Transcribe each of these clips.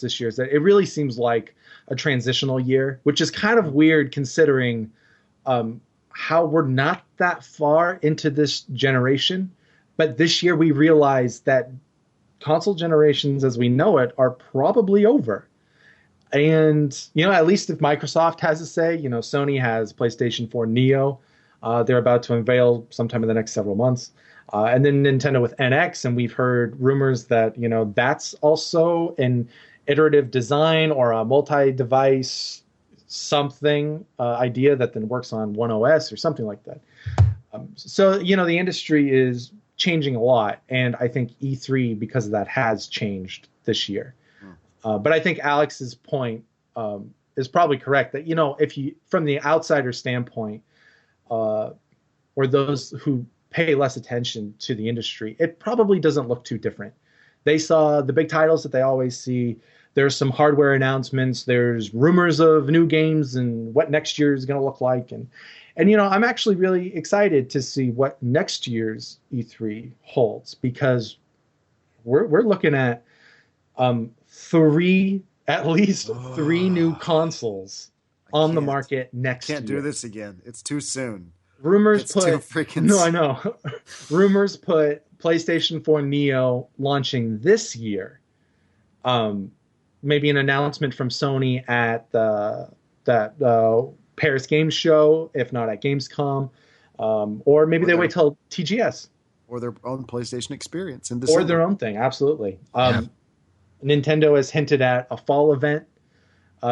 this year is that it really seems like a transitional year, which is kind of weird considering how we're not that far into this generation. But this year we realized that console generations as we know it are probably over. And, at least if Microsoft has a say, Sony has PlayStation 4 Neo. They're about to unveil sometime in the next several months. And then Nintendo with NX. And we've heard rumors that, that's also an iterative design or a multi-device something idea that then works on one OS or something like that. So, the industry is changing a lot. And I think E3, because of that, has changed this year. But I think Alex's point is probably correct that, if you, from the outsider standpoint, or those who pay less attention to the industry, it probably doesn't look too different. They saw the big titles that they always see. There's some hardware announcements. There's rumors of new games and what next year is going to look like. And I'm actually really excited to see what next year's E3 holds, because we're looking at at least three new consoles on the market next year. Can't do this again. It's too soon. Rumors put PlayStation 4 Neo launching this year. Maybe an announcement from Sony at that Paris Games Show, if not at Gamescom, or maybe they wait till TGS or their own PlayStation experience in December. Or their own thing. Absolutely. Nintendo has hinted at a fall event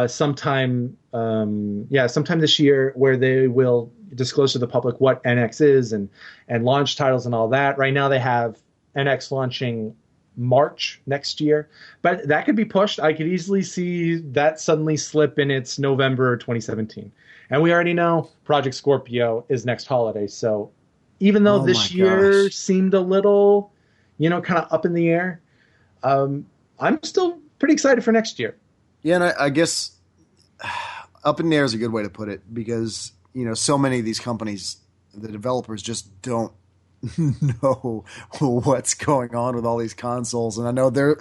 sometime this year, where they will disclose to the public what NX is and launch titles and all that. Right now they have NX launching March next year, but that could be pushed. I could easily see that suddenly slip in its November 2017. And we already know Project Scorpio is next holiday. So even though this year seemed a little, kind of up in the air, I'm still pretty excited for next year. Yeah, and I guess up in the air is a good way to put it, because, so many of these companies, the developers just don't know what's going on with all these consoles. And I know they're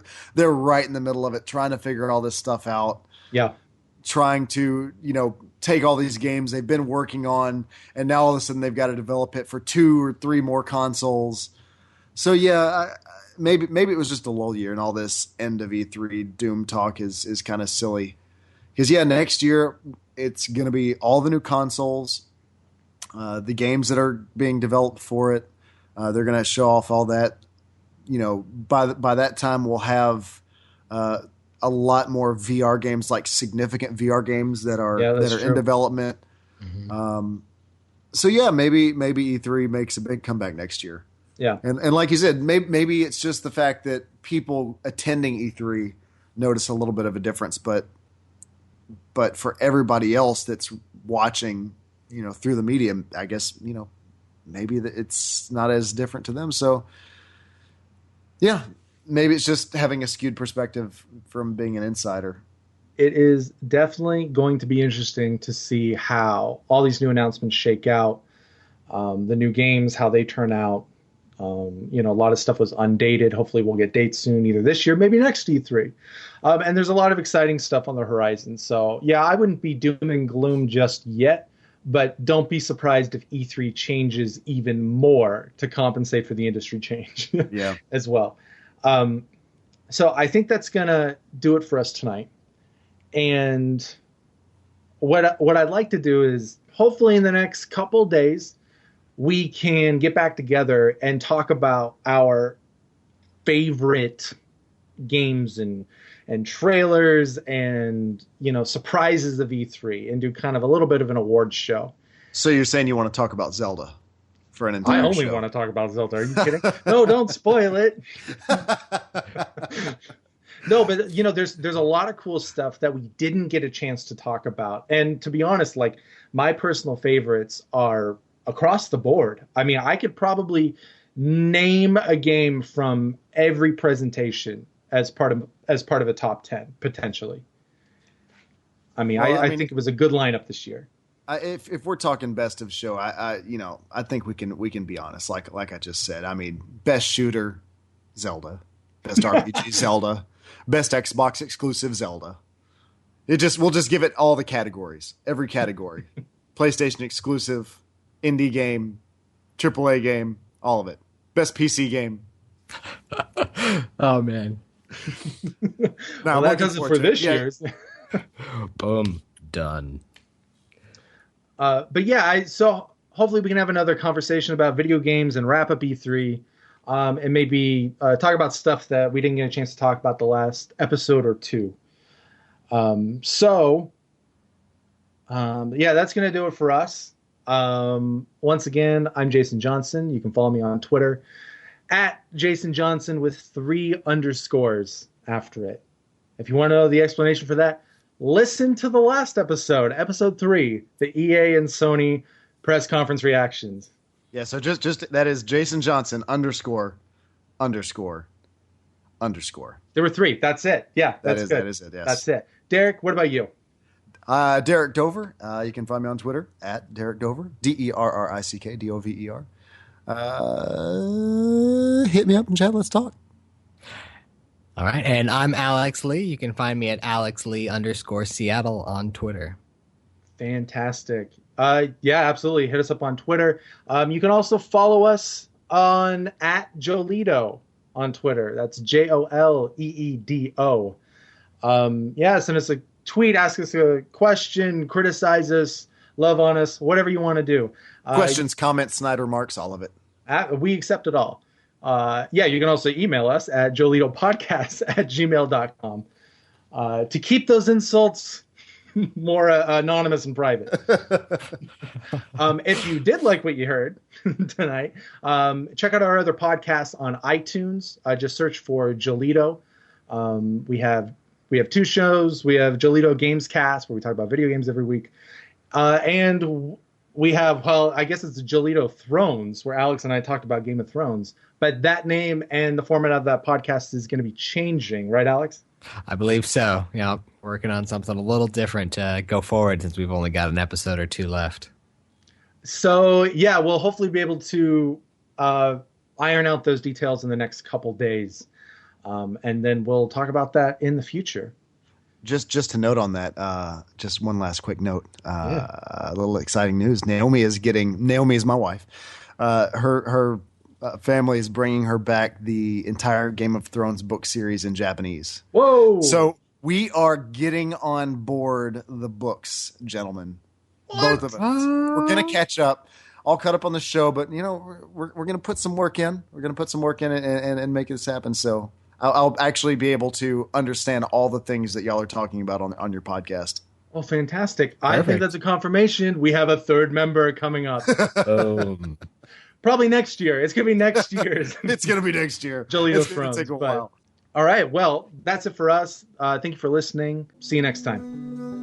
right in the middle of it, trying to figure all this stuff out. Yeah. Trying to, take all these games they've been working on, and now all of a sudden they've got to develop it for 2 or 3 more consoles. So yeah, maybe it was just a lull year, and all this end of E3 doom talk is kind of silly. Because next year it's going to be all the new consoles, the games that are being developed for it. They're going to show off all that. By that time we'll have a lot more VR games, like significant VR games that are in development. Mm-hmm. So maybe E3 makes a big comeback next year. Yeah. And like you said, maybe it's just the fact that people attending E3 notice a little bit of a difference, but for everybody else that's watching, through the medium, I guess, maybe it's not as different to them. So yeah, maybe it's just having a skewed perspective from being an insider. It is definitely going to be interesting to see how all these new announcements shake out, the new games, how they turn out. A lot of stuff was undated. Hopefully we'll get dates soon, either this year, maybe next E3. And there's a lot of exciting stuff on the horizon. So, yeah, I wouldn't be doom and gloom just yet, but don't be surprised if E3 changes even more to compensate for the industry change as well. So I think that's going to do it for us tonight. And what I'd like to do is, hopefully in the next couple days, we can get back together and talk about our favorite games and trailers and, surprises of E3, and do kind of a little bit of an awards show. So you're saying you want to talk about Zelda for an entire show? I only want to talk about Zelda. Are you kidding? No, don't spoil it. No, but there's a lot of cool stuff that we didn't get a chance to talk about. And to be honest, like, my personal favorites are across the board. I mean, I could probably name a game from every presentation as part of a top 10 potentially. I mean, I think it was a good lineup this year. If we're talking best of show, I think we can be honest. Like I just said, I mean, best shooter, Zelda. Best RPG, Zelda. Best Xbox exclusive Zelda. We'll just give it all the categories, every category. PlayStation exclusive, indie game, AAA game, all of it. Best PC game. Oh man. Well, that does it for this year's. Boom. Done. But yeah, so hopefully we can have another conversation about video games and wrap up E3, and maybe talk about stuff that we didn't get a chance to talk about the last episode or two. Yeah, that's going to do it for us. Once again, I'm Jason Johnson. You can follow me on Twitter at Jason Johnson with 3 underscores after it. If you want to know the explanation for that, listen to the last episode, episode 3, the EA and Sony press conference reactions. Yeah, so just that is Jason Johnson underscore. There were 3. That's it. Yeah, that's good. That is it, yes. That's it. Derrick, what about you? Derrick Dover. You can find me on Twitter at Derrick Dover, Derrick Dover. Hit me up and chat. Let's talk. All right. And I'm Alex Lee. You can find me at AlexLee_Seattle on Twitter. Fantastic. Yeah, absolutely. Hit us up on Twitter. You can also follow us on at Joleedo on Twitter. That's JOLEEDO. Yeah, send us a tweet, ask us a question, criticize us, love on us, whatever you want to do. Questions, comments, snide remarks, all of it. We accept it all. Yeah, you can also email us at joleedopodcast@gmail.com to keep those insults more anonymous and private. If you did like what you heard tonight, check out our other podcasts on iTunes. Just search for Joleedo. We have 2 shows. We have Joleedo Gamescast, where we talk about video games every week. And we have, well, I guess it's Joleedo Thrones, where Alex and I talked about Game of Thrones. But that name and the format of that podcast is going to be changing, right, Alex? I believe so. Yeah, working on something a little different to go forward since we've only got an episode or 2 left. So, yeah, we'll hopefully be able to iron out those details in the next couple days. And then we'll talk about that in the future. Just to note on that, just one last quick note. A little exciting news. Naomi is my wife. Her family is bringing her back the entire Game of Thrones book series in Japanese. Whoa! So we are getting on board the books, gentlemen. What? Both of us. We're going to catch up. All caught up on the show, but we're going to put some work in. We're going to put some work in and make this happen. So I'll actually be able to understand all the things that y'all are talking about on your podcast. Well, fantastic. Perfect. I think that's a confirmation. We have a 3rd member coming up. Probably next year. It's going to be next year. It's going to be next year. Joleedo Thrones. Take a while. All right. Well, that's it for us. Thank you for listening. See you next time.